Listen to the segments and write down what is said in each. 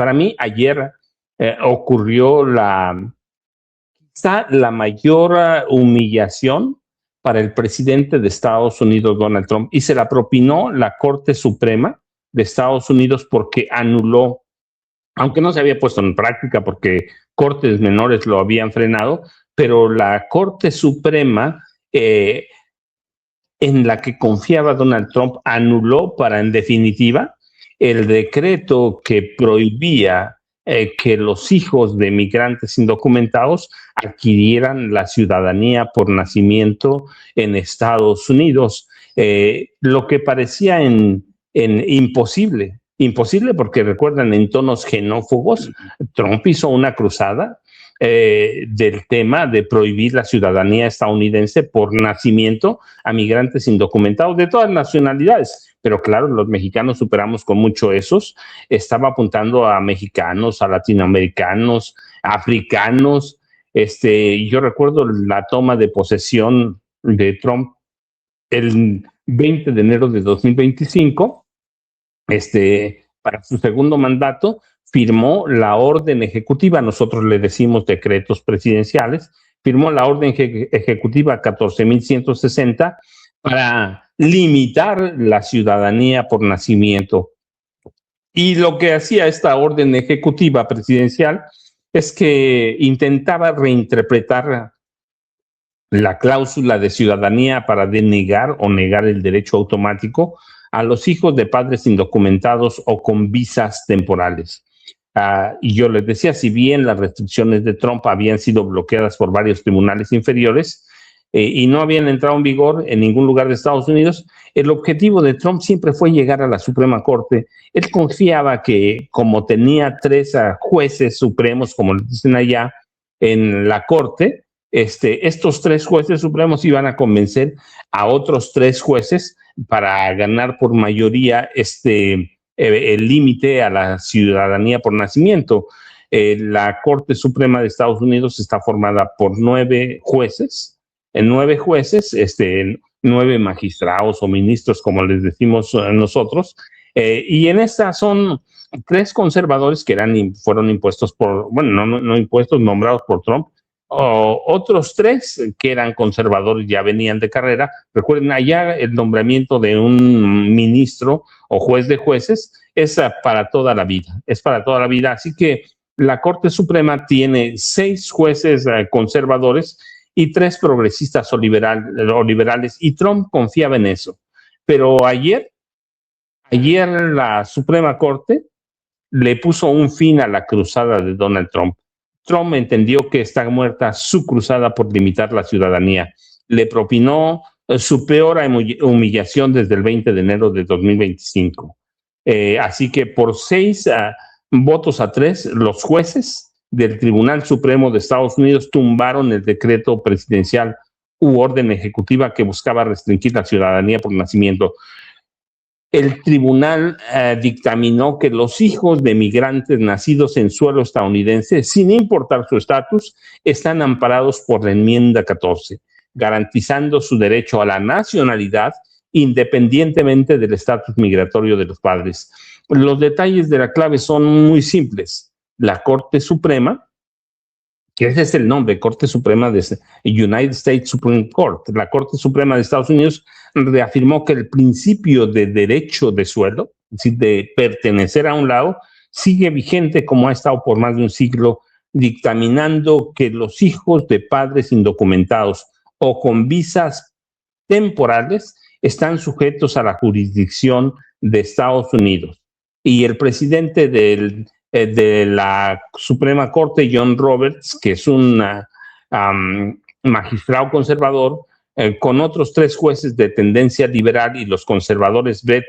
Para mí, ayer ocurrió quizá la mayor humillación para el presidente de Estados Unidos, Donald Trump, y se la propinó la Corte Suprema de Estados Unidos porque anuló, aunque no se había puesto en práctica porque cortes menores lo habían frenado, pero la Corte Suprema en la que confiaba Donald Trump anuló para, en definitiva, el decreto que prohibía que los hijos de migrantes indocumentados adquirieran la ciudadanía por nacimiento en Estados Unidos, lo que parecía imposible porque recuerdan, en tonos xenófobos, Trump hizo una cruzada del tema de prohibir la ciudadanía estadounidense por nacimiento a migrantes indocumentados de todas nacionalidades. Pero claro, los mexicanos superamos con mucho esos. Estaba apuntando a mexicanos, a latinoamericanos, a africanos. Yo recuerdo la toma de posesión de Trump el 20 de enero de 2025, para su segundo mandato, firmó la orden ejecutiva, nosotros le decimos decretos presidenciales, firmó la orden ejecutiva 14.160 para limitar la ciudadanía por nacimiento. Y lo que hacía esta orden ejecutiva presidencial es que intentaba reinterpretar la cláusula de ciudadanía para denegar o negar el derecho automático a los hijos de padres indocumentados o con visas temporales. Y yo les decía, si bien las restricciones de Trump habían sido bloqueadas por varios tribunales inferiores y no habían entrado en vigor en ningún lugar de Estados Unidos, el objetivo de Trump siempre fue llegar a la Suprema Corte. Él confiaba que, como tenía 3 jueces supremos, como les dicen allá, en la Corte, estos 3 jueces supremos iban a convencer a otros 3 jueces para ganar por mayoría el límite a la ciudadanía por nacimiento. La Corte Suprema de Estados Unidos está formada por 9 jueces, 9 magistrados o ministros, como les decimos nosotros, y en esta son 3 conservadores que fueron impuestos no impuestos, nombrados por Trump, otros 3 que eran conservadores, ya venían de carrera. Recuerden, allá el nombramiento de un ministro o juez de jueces es para toda la vida, así que la Corte Suprema tiene 6 jueces conservadores y 3 progresistas o liberales, y Trump confiaba en eso. Pero ayer la Suprema Corte le puso un fin a la cruzada de Donald Trump. Trump entendió que está muerta su cruzada por limitar la ciudadanía. Le propinó su peor humillación desde el 20 de enero de 2025. Así que por 6 votos a 3, los jueces del Tribunal Supremo de Estados Unidos tumbaron el decreto presidencial u orden ejecutiva que buscaba restringir la ciudadanía por nacimiento. El tribunal dictaminó que los hijos de migrantes nacidos en suelo estadounidense, sin importar su estatus, están amparados por la enmienda 14, garantizando su derecho a la nacionalidad independientemente del estatus migratorio de los padres. Los detalles de la clave son muy simples. La Corte Suprema, que ese es el nombre, Corte Suprema de United States Supreme Court, la Corte Suprema de Estados Unidos, reafirmó que el principio de derecho de suelo, es decir, de pertenecer a un lado, sigue vigente como ha estado por más de un siglo, dictaminando que los hijos de padres indocumentados o con visas temporales están sujetos a la jurisdicción de Estados Unidos. Y el presidente de la Suprema Corte, John Roberts, que es un magistrado conservador, con otros 3 jueces de tendencia liberal y los conservadores Brett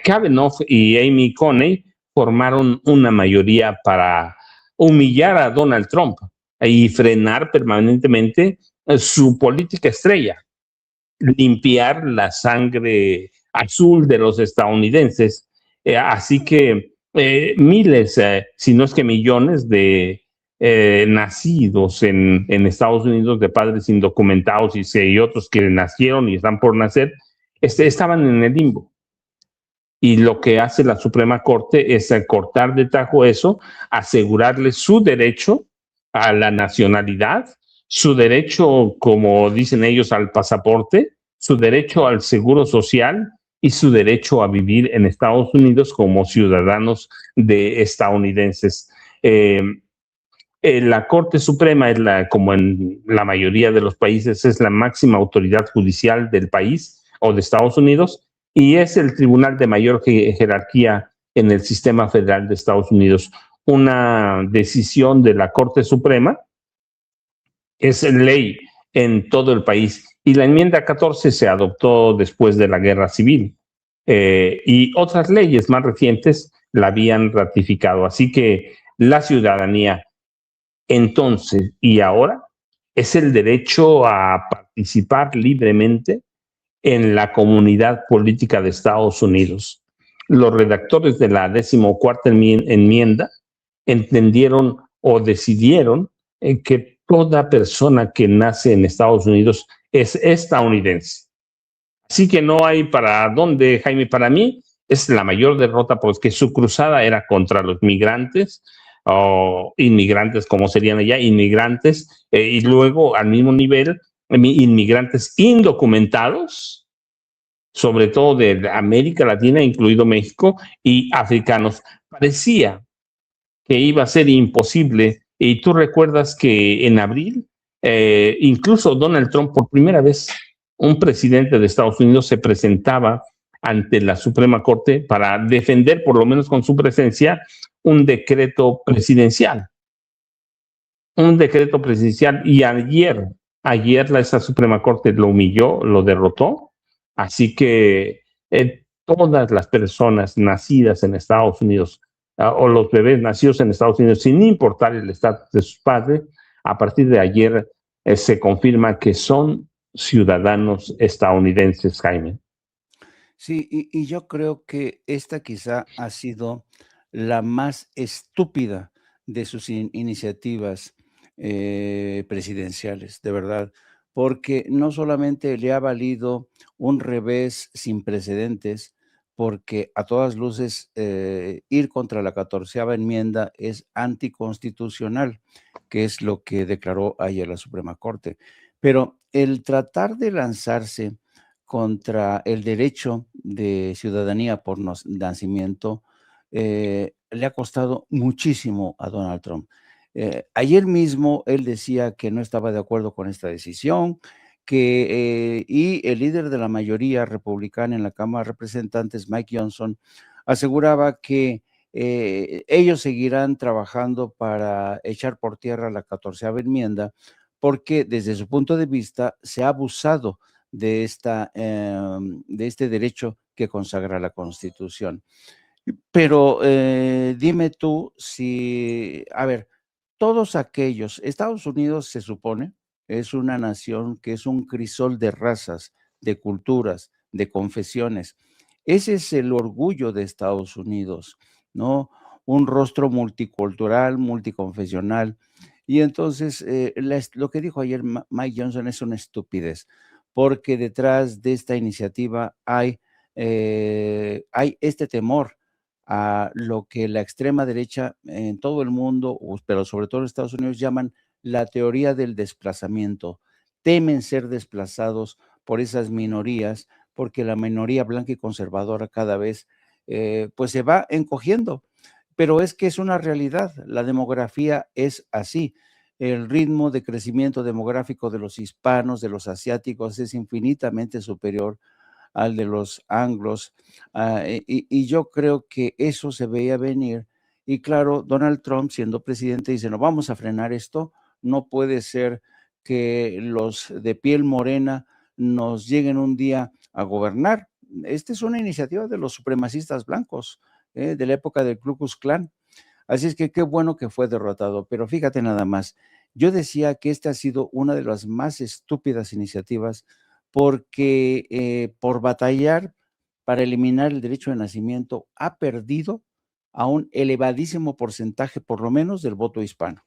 Kavanaugh y Amy Coney, formaron una mayoría para humillar a Donald Trump y frenar permanentemente su política estrella, limpiar la sangre azul de los estadounidenses. Así que miles, si no es que millones de nacidos en Estados Unidos de padres indocumentados y otros que nacieron y están por nacer, estaban en el limbo. Y lo que hace la Suprema Corte es cortar de tajo eso, asegurarle su derecho a la nacionalidad, su derecho, como dicen ellos, al pasaporte, su derecho al seguro social y su derecho a vivir en Estados Unidos como ciudadanos de estadounidenses. Eh, la Corte Suprema es como en la mayoría de los países, es la máxima autoridad judicial del país o de Estados Unidos y es el tribunal de mayor jerarquía en el sistema federal de Estados Unidos. Una decisión de la Corte Suprema es ley en todo el país y la enmienda 14 se adoptó después de la Guerra Civil y otras leyes más recientes la habían ratificado. Así que la ciudadanía entonces y ahora es el derecho a participar libremente en la comunidad política de Estados Unidos. Los redactores de la 14ª enmienda entendieron o decidieron que toda persona que nace en Estados Unidos es estadounidense. Así que no hay para dónde, Jaime, para mí es la mayor derrota porque su cruzada era contra los migrantes o inmigrantes, como serían allá, inmigrantes, y luego al mismo nivel, inmigrantes indocumentados, sobre todo de América Latina, incluido México, y africanos. Parecía que iba a ser imposible. Y tú recuerdas que en abril, incluso Donald Trump, por primera vez, un presidente de Estados Unidos se presentaba ante la Suprema Corte para defender, por lo menos con su presencia, un decreto presidencial. Un decreto presidencial. Y ayer esa Suprema Corte lo humilló, lo derrotó. Así que todas las personas nacidas en Estados Unidos o los bebés nacidos en Estados Unidos, sin importar el estatus de sus padres, a partir de ayer se confirma que son ciudadanos estadounidenses, Jaime. Sí, y yo creo que esta quizá ha sido la más estúpida de sus iniciativas presidenciales, de verdad, porque no solamente le ha valido un revés sin precedentes, porque a todas luces ir contra la 14ª enmienda es anticonstitucional, que es lo que declaró ayer la Suprema Corte. Pero el tratar de lanzarse contra el derecho de ciudadanía por nacimiento le ha costado muchísimo a Donald Trump. Ayer mismo él decía que no estaba de acuerdo con esta decisión, y el líder de la mayoría republicana en la Cámara de Representantes, Mike Johnson, aseguraba que ellos seguirán trabajando para echar por tierra la 14ª enmienda, porque desde su punto de vista se ha abusado de este derecho que consagra la Constitución. Pero dime tú si, a ver, todos aquellos, Estados Unidos se supone es una nación que es un crisol de razas, de culturas, de confesiones. Ese es el orgullo de Estados Unidos, ¿no? Un rostro multicultural, multiconfesional. Y entonces, lo que dijo ayer Mike Johnson es una estupidez, porque detrás de esta iniciativa hay este temor a lo que la extrema derecha en todo el mundo, pero sobre todo en Estados Unidos, llaman la teoría del desplazamiento. Temen ser desplazados por esas minorías, porque la minoría blanca y conservadora cada vez pues se va encogiendo. Pero es que es una realidad, la demografía es así. El ritmo de crecimiento demográfico de los hispanos, de los asiáticos, es infinitamente superior al de los anglos, y yo creo que eso se veía venir. Y claro, Donald Trump, siendo presidente, dice, no, vamos a frenar esto, no puede ser que los de piel morena nos lleguen un día a gobernar. Esta es una iniciativa de los supremacistas blancos, de la época del Ku Klux Klan. Así es que qué bueno que fue derrotado, pero fíjate nada más, yo decía que esta ha sido una de las más estúpidas iniciativas porque por batallar para eliminar el derecho de nacimiento ha perdido a un elevadísimo porcentaje, por lo menos del voto hispano,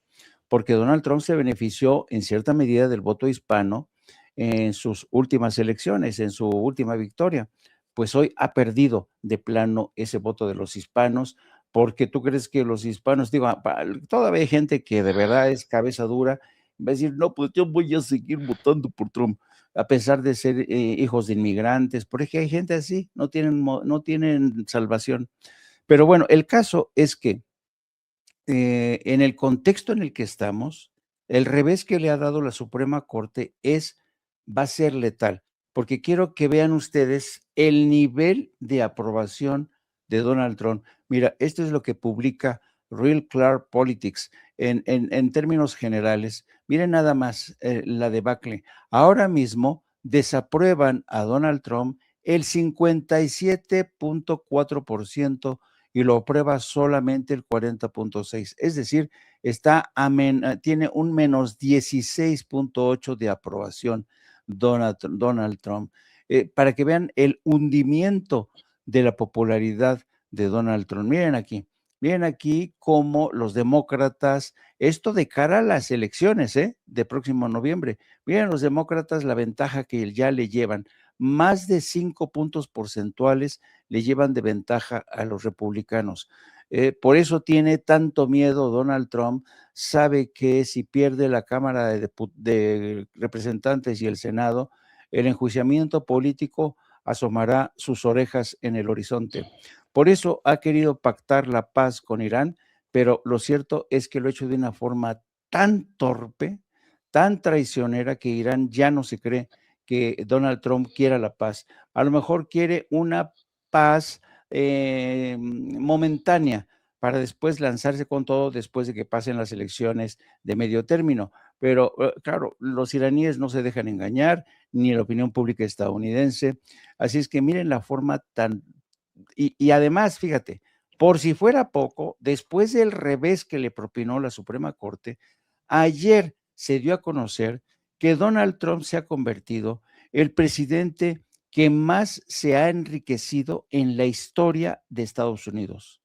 porque Donald Trump se benefició en cierta medida del voto hispano en sus últimas elecciones, en su última victoria, pues hoy ha perdido de plano ese voto de los hispanos, porque tú crees que los hispanos, digo, todavía hay gente que de verdad es cabeza dura, va a decir, no, pues yo voy a seguir votando por Trump, a pesar de ser hijos de inmigrantes, porque hay gente así, no tienen salvación. Pero bueno, el caso es que en el contexto en el que estamos, el revés que le ha dado la Suprema Corte va a ser letal, porque quiero que vean ustedes el nivel de aprobación de Donald Trump. Mira, esto es lo que publica Real Clear Politics en términos generales. Miren nada más la debacle. Ahora mismo desaprueban a Donald Trump el 57.4% y lo aprueba solamente el 40.6%. Es decir, tiene un menos 16.8% de aprobación Donald Trump. Para que vean el hundimiento de la popularidad de Donald Trump. Miren aquí cómo los demócratas, esto de cara a las elecciones de próximo noviembre, miren los demócratas la ventaja que ya le llevan, más de 5 puntos porcentuales le llevan de ventaja a los republicanos. Por eso tiene tanto miedo Donald Trump, sabe que si pierde la Cámara de Representantes y el Senado, el enjuiciamiento político asomará sus orejas en el horizonte. Por eso ha querido pactar la paz con Irán, pero lo cierto es que lo ha hecho de una forma tan torpe, tan traicionera, que Irán ya no se cree que Donald Trump quiera la paz. A lo mejor quiere una paz momentánea para después lanzarse con todo después de que pasen las elecciones de medio término. Pero claro, los iraníes no se dejan engañar, ni la opinión pública estadounidense. Así es que miren la forma tan... Y además, fíjate, por si fuera poco, después del revés que le propinó la Suprema Corte, ayer se dio a conocer que Donald Trump se ha convertido el presidente que más se ha enriquecido en la historia de Estados Unidos.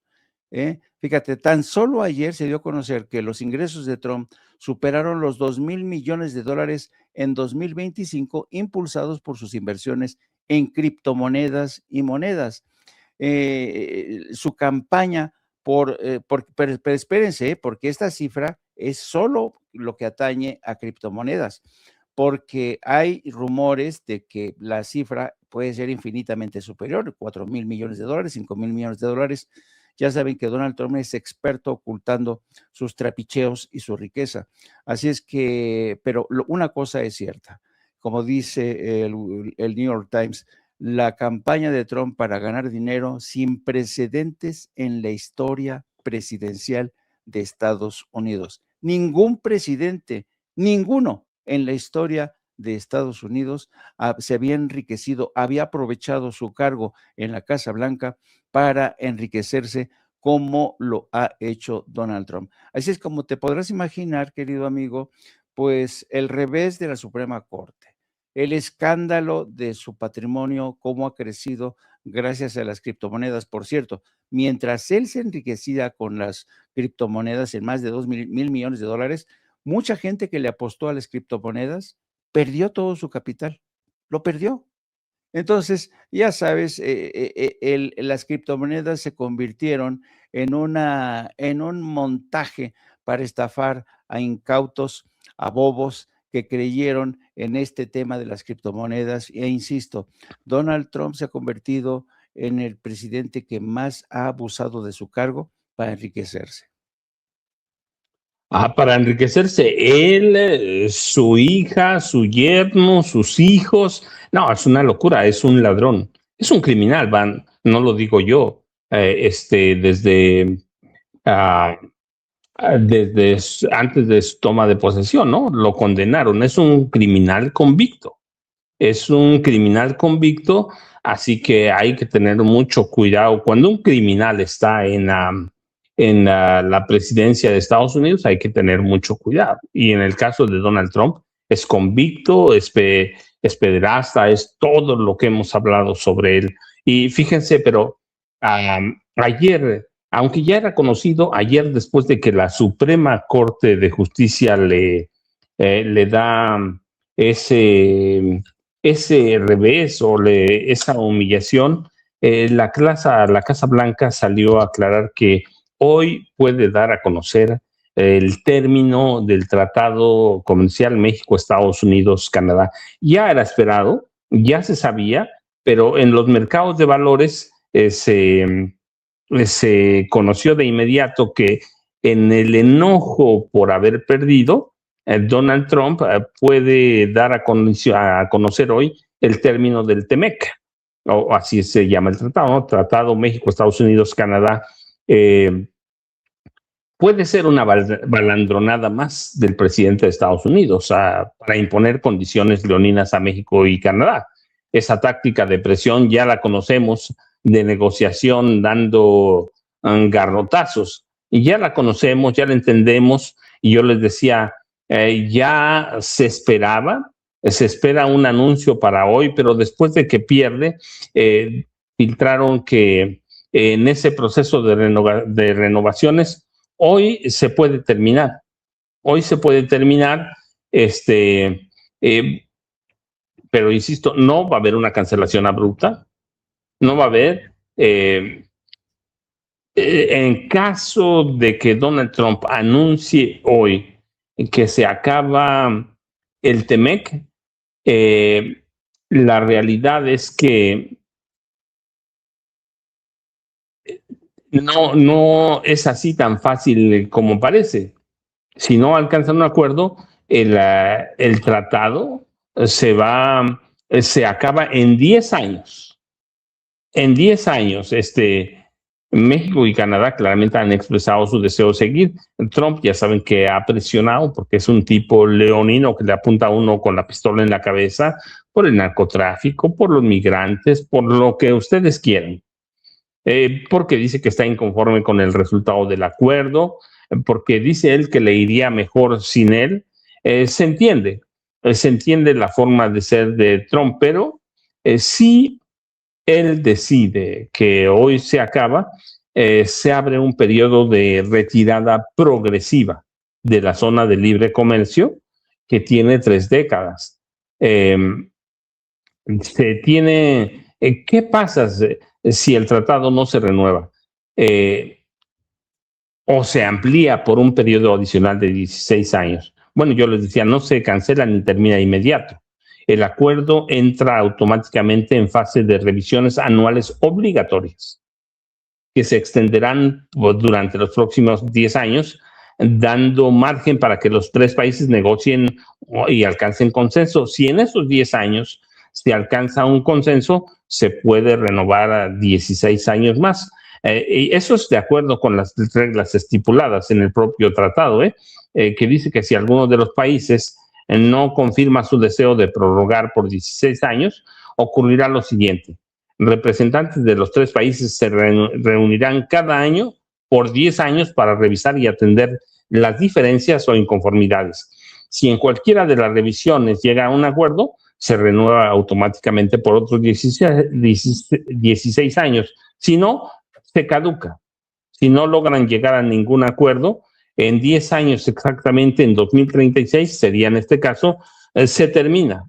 Fíjate, tan solo ayer se dio a conocer que los ingresos de Trump superaron los 2,000 millones de dólares en 2025, impulsados por sus inversiones en criptomonedas y monedas. Su campaña pero espérense, porque esta cifra es solo lo que atañe a criptomonedas, porque hay rumores de que la cifra puede ser infinitamente superior, 4,000 millones de dólares, 5,000 millones de dólares. Ya saben que Donald Trump es experto ocultando sus trapicheos y su riqueza. Así es que, pero una cosa es cierta, como dice el New York Times, la campaña de Trump para ganar dinero sin precedentes en la historia presidencial de Estados Unidos. Ningún presidente, ninguno en la historia de Estados Unidos se había enriquecido, había aprovechado su cargo en la Casa Blanca para enriquecerse como lo ha hecho Donald Trump. Así es como te podrás imaginar, querido amigo, pues el revés de la Suprema Corte, el escándalo de su patrimonio, cómo ha crecido gracias a las criptomonedas. Por cierto, mientras él se enriquecía con las criptomonedas en más de 2,000 millones de dólares, mucha gente que le apostó a las criptomonedas perdió todo su capital, lo perdió. Entonces, ya sabes, las criptomonedas se convirtieron en un montaje para estafar a incautos, a bobos que creyeron en este tema de las criptomonedas. E insisto, Donald Trump se ha convertido en el presidente que más ha abusado de su cargo para enriquecerse. Para enriquecerse él, su hija, su yerno, sus hijos. No, es una locura, es un ladrón, es un criminal, no lo digo yo. Ah, desde antes de su toma de posesión, ¿no? Lo condenaron, es un criminal convicto. Es un criminal convicto, así que hay que tener mucho cuidado. Cuando un criminal está en la presidencia de Estados Unidos, hay que tener mucho cuidado. Y en el caso de Donald Trump, es convicto, es pederasta, es todo lo que hemos hablado sobre él. Y fíjense, pero ayer, aunque ya era conocido, ayer después de que la Suprema Corte de Justicia le da ese ese revés o esa humillación, la Casa Blanca salió a aclarar que hoy puede dar a conocer el término del Tratado Comercial México, Estados Unidos, Canadá. Ya era esperado, ya se sabía, pero en los mercados de valores se conoció de inmediato que en el enojo por haber perdido, Donald Trump puede dar a conocer hoy el término del TEMEC, o así se llama el tratado, ¿no? Tratado México, Estados Unidos, Canadá. Puede ser una balandronada más del presidente de Estados Unidos para imponer condiciones leoninas a México y Canadá. Esa táctica de presión ya la conocemos, de negociación dando garrotazos, y ya la conocemos, ya la entendemos, y yo les decía, ya se espera un anuncio para hoy, pero después de que pierde, filtraron que en ese proceso de renovaciones, hoy se puede terminar. Hoy se puede terminar, pero insisto, no va a haber una cancelación abrupta, no va a haber. En caso de que Donald Trump anuncie hoy que se acaba el TEMEC, la realidad es que no es así tan fácil como parece. Si no alcanzan un acuerdo, el tratado se acaba en 10 años. En 10 años, México y Canadá claramente han expresado su deseo de seguir. Trump ya saben que ha presionado porque es un tipo leonino que le apunta a uno con la pistola en la cabeza por el narcotráfico, por los migrantes, por lo que ustedes quieran. Porque dice que está inconforme con el resultado del acuerdo, porque dice él que le iría mejor sin él. Se entiende la forma de ser de Trump, pero si él decide que hoy se acaba, se abre un periodo de retirada progresiva de la zona de libre comercio que tiene 3 décadas. ¿Qué pasa si el tratado no se renueva o se amplía por un periodo adicional de 16 años? Bueno, yo les decía, no se cancela ni termina de inmediato. El acuerdo entra automáticamente en fase de revisiones anuales obligatorias que se extenderán durante los próximos 10 años, dando margen para que los 3 países negocien y alcancen consenso. Si en esos 10 años se alcanza un consenso, se puede renovar a 16 años más. Y eso es de acuerdo con las reglas estipuladas en el propio tratado, que dice que si alguno de los países no confirma su deseo de prorrogar por 16 años, ocurrirá lo siguiente. Representantes de los 3 países se reunirán cada año por 10 años para revisar y atender las diferencias o inconformidades. Si en cualquiera de las revisiones llega a un acuerdo, se renueva automáticamente por otros 16 años. Si no, se caduca. Si no logran llegar a ningún acuerdo, en 10 años exactamente, en 2036, sería en este caso, se termina.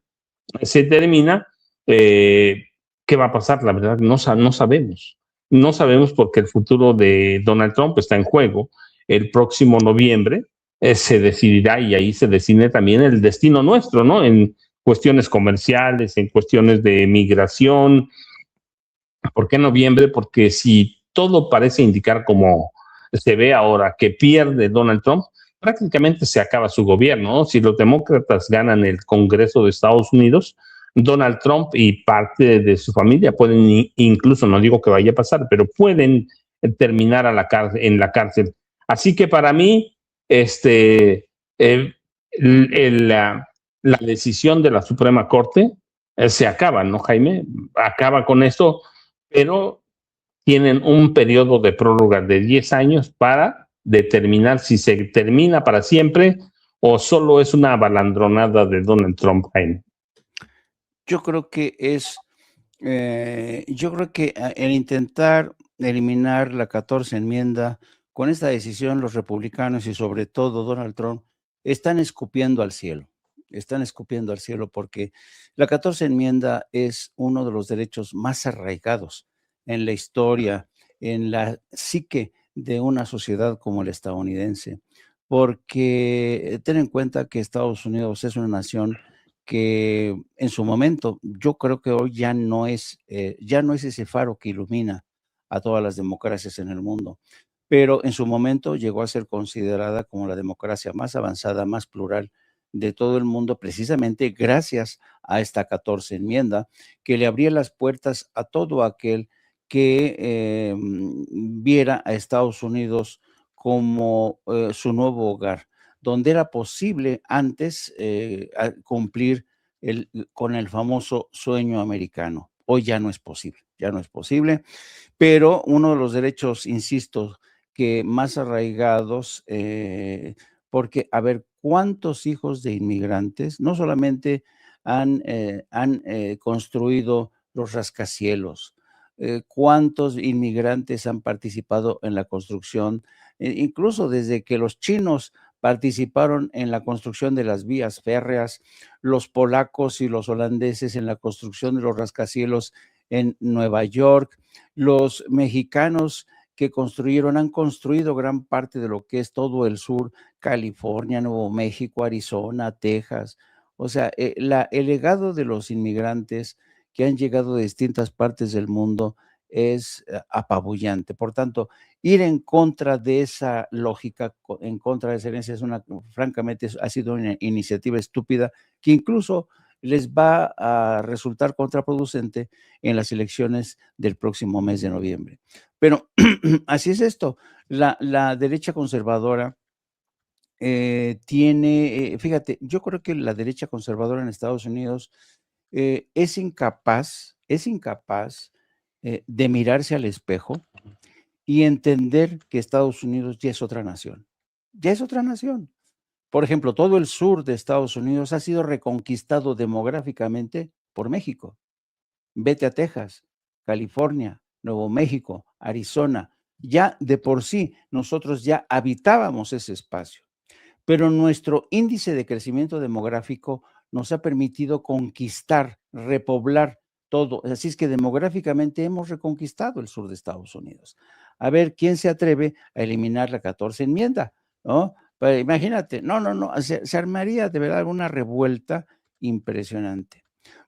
¿Qué va a pasar? La verdad, no sabemos. No sabemos porque el futuro de Donald Trump está en juego. El próximo noviembre se decidirá y ahí se decide también el destino nuestro, ¿no? En cuestiones comerciales, en cuestiones de migración. ¿Por qué noviembre? Porque si todo parece indicar como se ve ahora que pierde Donald Trump, prácticamente se acaba su gobierno, ¿no? Si los demócratas ganan el Congreso de Estados Unidos, Donald Trump y parte de su familia pueden, incluso no digo que vaya a pasar, pero pueden terminar en la cárcel. Así que para mí, la decisión de la Suprema Corte se acaba, ¿no, Jaime? Acaba con esto, pero tienen un periodo de prórroga de 10 años para determinar si se termina para siempre o solo es una balandronada de Donald Trump, Jaime. Yo creo que el intentar eliminar la 14 enmienda, con esta decisión los republicanos y sobre todo Donald Trump están escupiendo al cielo. están escupiendo al cielo, porque la 14 enmienda es uno de los derechos más arraigados en la historia, en la psique de una sociedad como la estadounidense, porque ten en cuenta que Estados Unidos es una nación que en su momento, yo creo que hoy ya no es ese faro que ilumina a todas las democracias en el mundo, pero en su momento llegó a ser considerada como la democracia más avanzada, más plural de todo el mundo, precisamente gracias a esta 14 enmienda, que le abría las puertas a todo aquel que viera a Estados Unidos como su nuevo hogar, donde era posible antes cumplir con el famoso sueño americano. Hoy ya no es posible, ya no es posible, pero uno de los derechos, insisto, que más arraigados, porque, a ver, ¿cuántos hijos de inmigrantes no solamente han construido los rascacielos? ¿Cuántos inmigrantes han participado en la construcción? Incluso desde que los chinos participaron en la construcción de las vías férreas, los polacos y los holandeses en la construcción de los rascacielos en Nueva York, los mexicanos que han construido gran parte de lo que es todo el sur, California, Nuevo México, Arizona, Texas. O sea, el legado de los inmigrantes que han llegado de distintas partes del mundo es apabullante. Por tanto, ir en contra de esa lógica, en contra de esa herencia, francamente, ha sido una iniciativa estúpida que incluso les va a resultar contraproducente en las elecciones del próximo mes de noviembre. Pero así es esto. La derecha conservadora fíjate, yo creo que la derecha conservadora en Estados Unidos es incapaz de mirarse al espejo y entender que Estados Unidos ya es otra nación. Ya es otra nación. Por ejemplo, todo el sur de Estados Unidos ha sido reconquistado demográficamente por México. Vete a Texas, California, Nuevo México, Arizona. Ya de por sí nosotros ya habitábamos ese espacio, pero nuestro índice de crecimiento demográfico nos ha permitido conquistar, repoblar todo. Así es que demográficamente hemos reconquistado el sur de Estados Unidos. A ver quién se atreve a eliminar la 14 enmienda, ¿no? Pero imagínate, no, se armaría de verdad una revuelta impresionante.